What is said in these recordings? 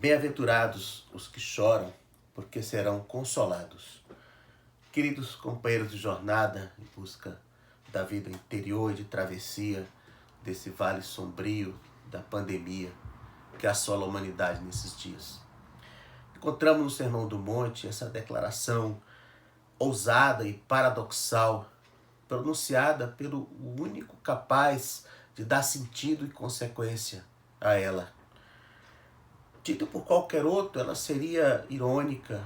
Bem-aventurados os que choram, porque serão consolados. Queridos companheiros de jornada em busca da vida interior e de travessia desse vale sombrio da pandemia que assola a humanidade nesses dias. Encontramos no Sermão do Monte essa declaração ousada e paradoxal, pronunciada pelo único capaz de dar sentido e consequência a ela. Dita por qualquer outro, ela seria irônica,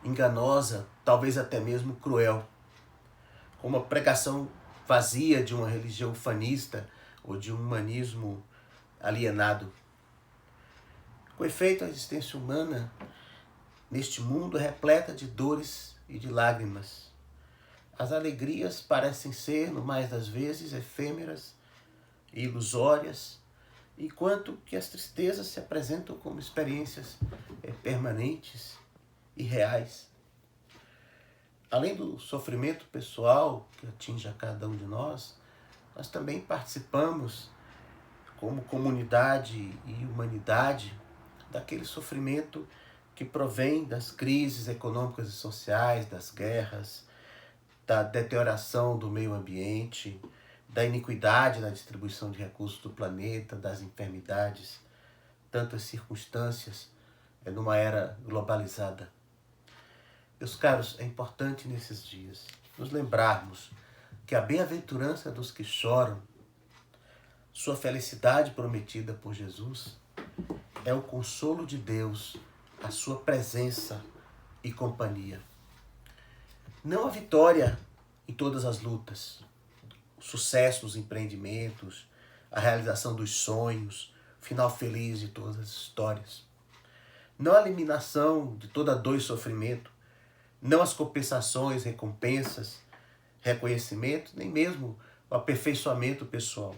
enganosa, talvez até mesmo cruel, como uma pregação vazia de uma religião ufanista ou de um humanismo alienado. Com efeito, a existência humana neste mundo é repleta de dores e de lágrimas. As alegrias parecem ser, no mais das vezes, efêmeras e ilusórias, enquanto que as tristezas se apresentam como experiências permanentes e reais. Além do sofrimento pessoal que atinge a cada um de nós também participamos, como comunidade e humanidade, daquele sofrimento que provém das crises econômicas e sociais, das guerras, da deterioração do meio ambiente, da iniquidade na distribuição de recursos do planeta, das enfermidades, tantas circunstâncias numa era globalizada. Meus caros, é importante nesses dias nos lembrarmos que a bem-aventurança dos que choram, sua felicidade prometida por Jesus, é o consolo de Deus, a sua presença e companhia. Não a vitória em todas as lutas, o sucesso dos empreendimentos, a realização dos sonhos, o final feliz de todas as histórias. Não a eliminação de toda dor e sofrimento, não as compensações, recompensas, reconhecimento, nem mesmo o aperfeiçoamento pessoal.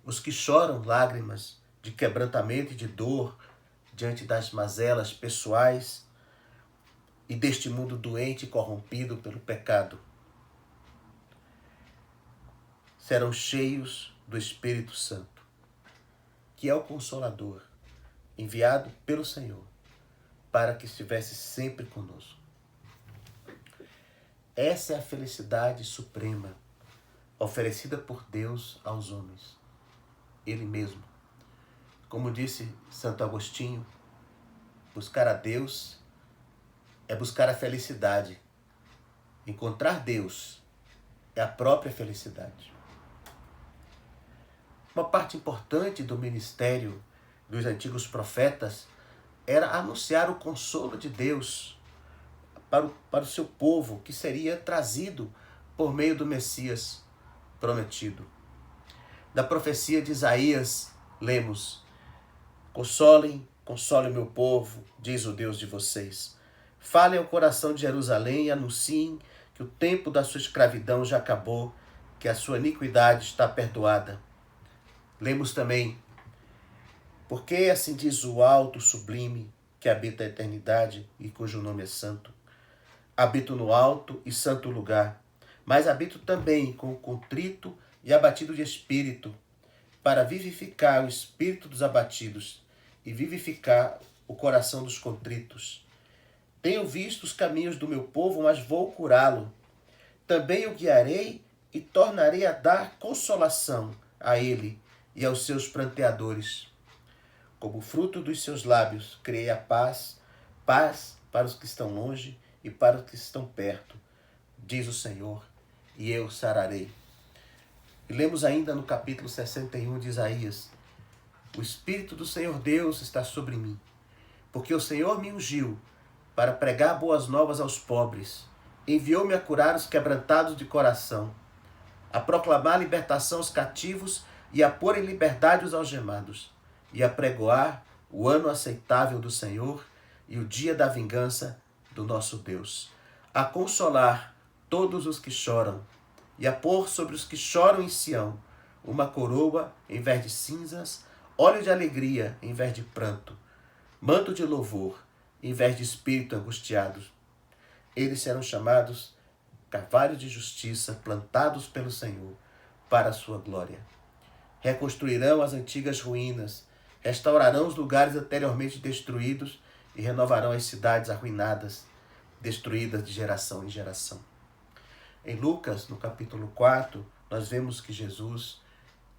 Os que choram lágrimas de quebrantamento e de dor diante das mazelas pessoais e deste mundo doente e corrompido pelo pecado, serão cheios do Espírito Santo, que é o Consolador, enviado pelo Senhor, para que estivesse sempre conosco. Essa é a felicidade suprema, oferecida por Deus aos homens. Ele mesmo. Como disse Santo Agostinho, buscar a Deus é buscar a felicidade. Encontrar Deus é a própria felicidade. Uma parte importante do ministério dos antigos profetas era anunciar o consolo de Deus para o seu povo, que seria trazido por meio do Messias prometido. Da profecia de Isaías, lemos: consolem o meu povo, diz o Deus de vocês. Falem ao coração de Jerusalém e anunciem que o tempo da sua escravidão já acabou, que a sua iniquidade está perdoada. Lemos também: porque assim diz o alto sublime, que habita a eternidade e cujo nome é santo. Habito no alto e santo lugar, mas habito também com o contrito e abatido de espírito, para vivificar o espírito dos abatidos e vivificar o coração dos contritos. Tenho visto os caminhos do meu povo, mas vou curá-lo. Também o guiarei e tornarei a dar consolação a ele e aos seus pranteadores. Como fruto dos seus lábios, criei a paz, paz para os que estão longe e para os que estão perto, diz o Senhor, e eu sararei. E lemos ainda no capítulo 61 de Isaías: o Espírito do Senhor Deus está sobre mim, porque o Senhor me ungiu para pregar boas novas aos pobres, enviou-me a curar os quebrantados de coração, a proclamar libertação aos cativos e a pôr em liberdade os algemados, e a pregoar o ano aceitável do Senhor e o dia da vingança do nosso Deus, a consolar todos os que choram, e a pôr sobre os que choram em Sião uma coroa em vez de cinzas, óleo de alegria em vez de pranto, manto de louvor em vez de espírito angustiado. Eles serão chamados carvalhos de justiça, plantados pelo Senhor para a sua glória. Reconstruirão as antigas ruínas, Restaurarão os lugares anteriormente destruídos e renovarão as cidades arruinadas, destruídas de geração em geração. Em Lucas, no capítulo 4, nós vemos que Jesus,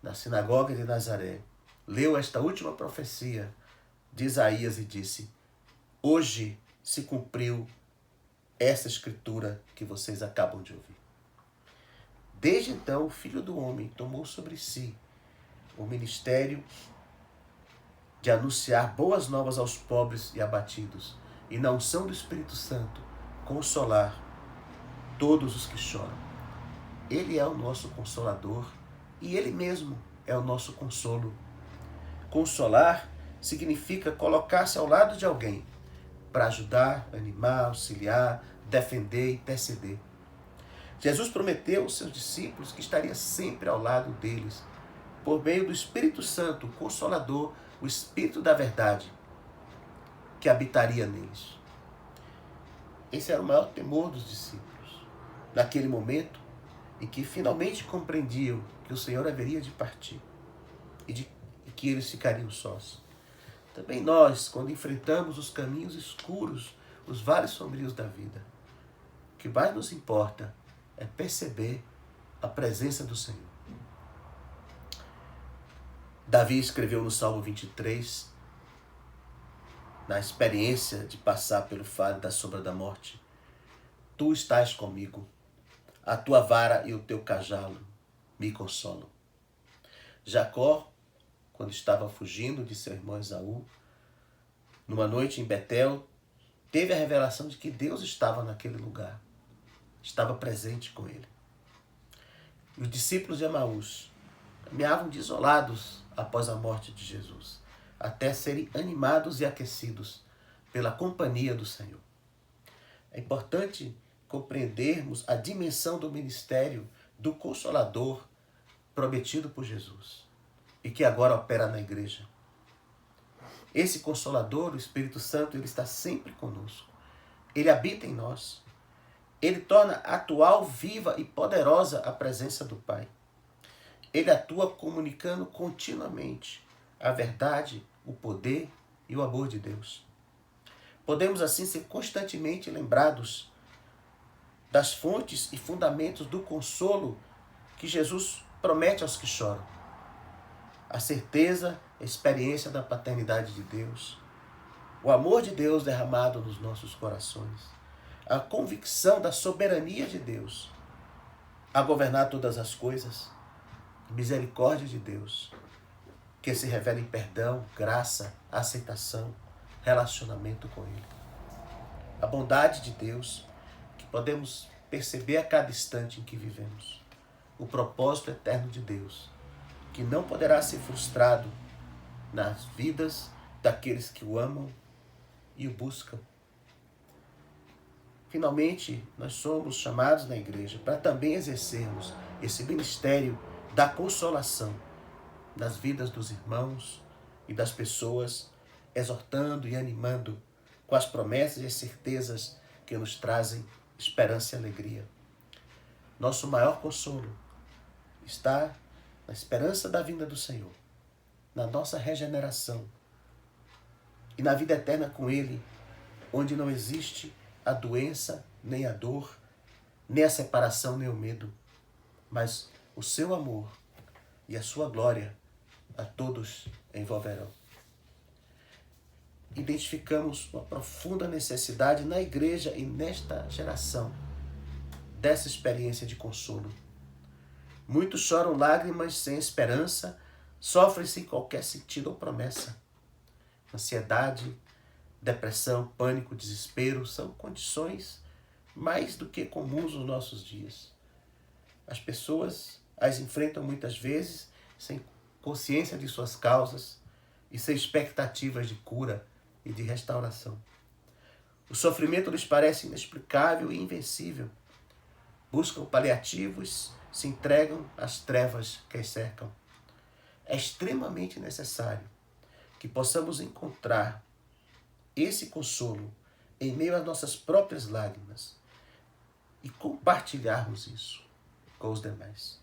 na sinagoga de Nazaré, leu esta última profecia de Isaías e disse: hoje se cumpriu essa escritura que vocês acabam de ouvir. Desde então, o Filho do Homem tomou sobre si o ministério de anunciar boas novas aos pobres e abatidos, e na unção do Espírito Santo, consolar todos os que choram. Ele é o nosso consolador e Ele mesmo é o nosso consolo. Consolar significa colocar-se ao lado de alguém para ajudar, animar, auxiliar, defender e interceder. Jesus prometeu aos seus discípulos que estaria sempre ao lado deles, por meio do Espírito Santo, o Consolador, o Espírito da verdade, que habitaria neles. Esse era o maior temor dos discípulos, naquele momento em que finalmente compreendiam que o Senhor haveria de partir e que eles ficariam sós. Também nós, quando enfrentamos os caminhos escuros, os vales sombrios da vida, o que mais nos importa é perceber a presença do Senhor. Davi escreveu no Salmo 23, na experiência de passar pelo vale da sombra da morte: tu estás comigo, a tua vara e o teu cajado me consolam. Jacó, quando estava fugindo de seu irmão Esaú, numa noite em Betel, teve a revelação de que Deus estava naquele lugar, estava presente com ele. E os discípulos de Emaús caminhavam desolados após a morte de Jesus, até serem animados e aquecidos pela companhia do Senhor. É importante compreendermos a dimensão do ministério do Consolador prometido por Jesus e que agora opera na igreja. Esse Consolador, o Espírito Santo, ele está sempre conosco. Ele habita em nós. Ele torna atual, viva e poderosa a presença do Pai. Ele atua comunicando continuamente a verdade, o poder e o amor de Deus. Podemos assim ser constantemente lembrados das fontes e fundamentos do consolo que Jesus promete aos que choram. A certeza, a experiência da paternidade de Deus, o amor de Deus derramado nos nossos corações, a convicção da soberania de Deus a governar todas as coisas, a misericórdia de Deus, que se revela em perdão, graça, aceitação, relacionamento com Ele. A bondade de Deus, que podemos perceber a cada instante em que vivemos. O propósito eterno de Deus, que não poderá ser frustrado nas vidas daqueles que o amam e o buscam. Finalmente, nós somos chamados na igreja para também exercermos esse ministério da consolação nas vidas dos irmãos e das pessoas, exortando e animando com as promessas e as certezas que nos trazem esperança e alegria. Nosso maior consolo está na esperança da vinda do Senhor, na nossa regeneração e na vida eterna com Ele, onde não existe a doença, nem a dor, nem a separação, nem o medo, mas o seu amor e a sua glória a todos envolverão. Identificamos uma profunda necessidade na igreja e nesta geração dessa experiência de consolo. Muitos choram lágrimas sem esperança, sofrem sem qualquer sentido ou promessa. Ansiedade, depressão, pânico, desespero são condições mais do que comuns nos nossos dias. As pessoas as enfrentam muitas vezes sem consciência de suas causas e sem expectativas de cura e de restauração. O sofrimento lhes parece inexplicável e invencível. Buscam paliativos, se entregam às trevas que as cercam. É extremamente necessário que possamos encontrar esse consolo em meio às nossas próprias lágrimas e compartilharmos isso com os demais.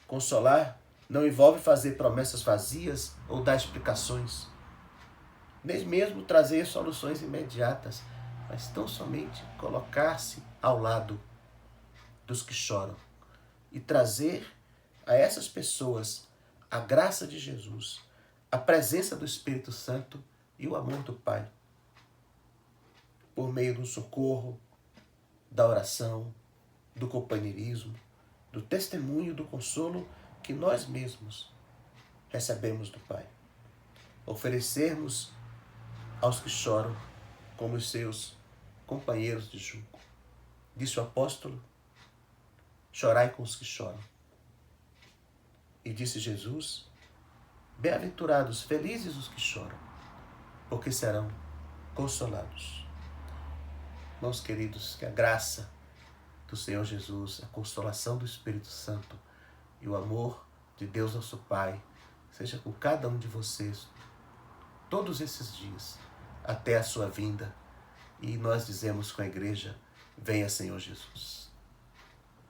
Consolar não envolve fazer promessas vazias ou dar explicações, nem mesmo trazer soluções imediatas, mas tão somente colocar-se ao lado dos que choram e trazer a essas pessoas a graça de Jesus, a presença do Espírito Santo e o amor do Pai, por meio do socorro, da oração, do companheirismo, do testemunho, do consolo que nós mesmos recebemos do Pai. Oferecermos aos que choram como os seus companheiros de jugo. Disse o apóstolo: chorai com os que choram. E disse Jesus: bem-aventurados, felizes os que choram, porque serão consolados. Irmãos queridos, que a graça do Senhor Jesus, a consolação do Espírito Santo e o amor de Deus nosso Pai seja com cada um de vocês todos esses dias, até a sua vinda. E nós dizemos com a igreja: venha, Senhor Jesus.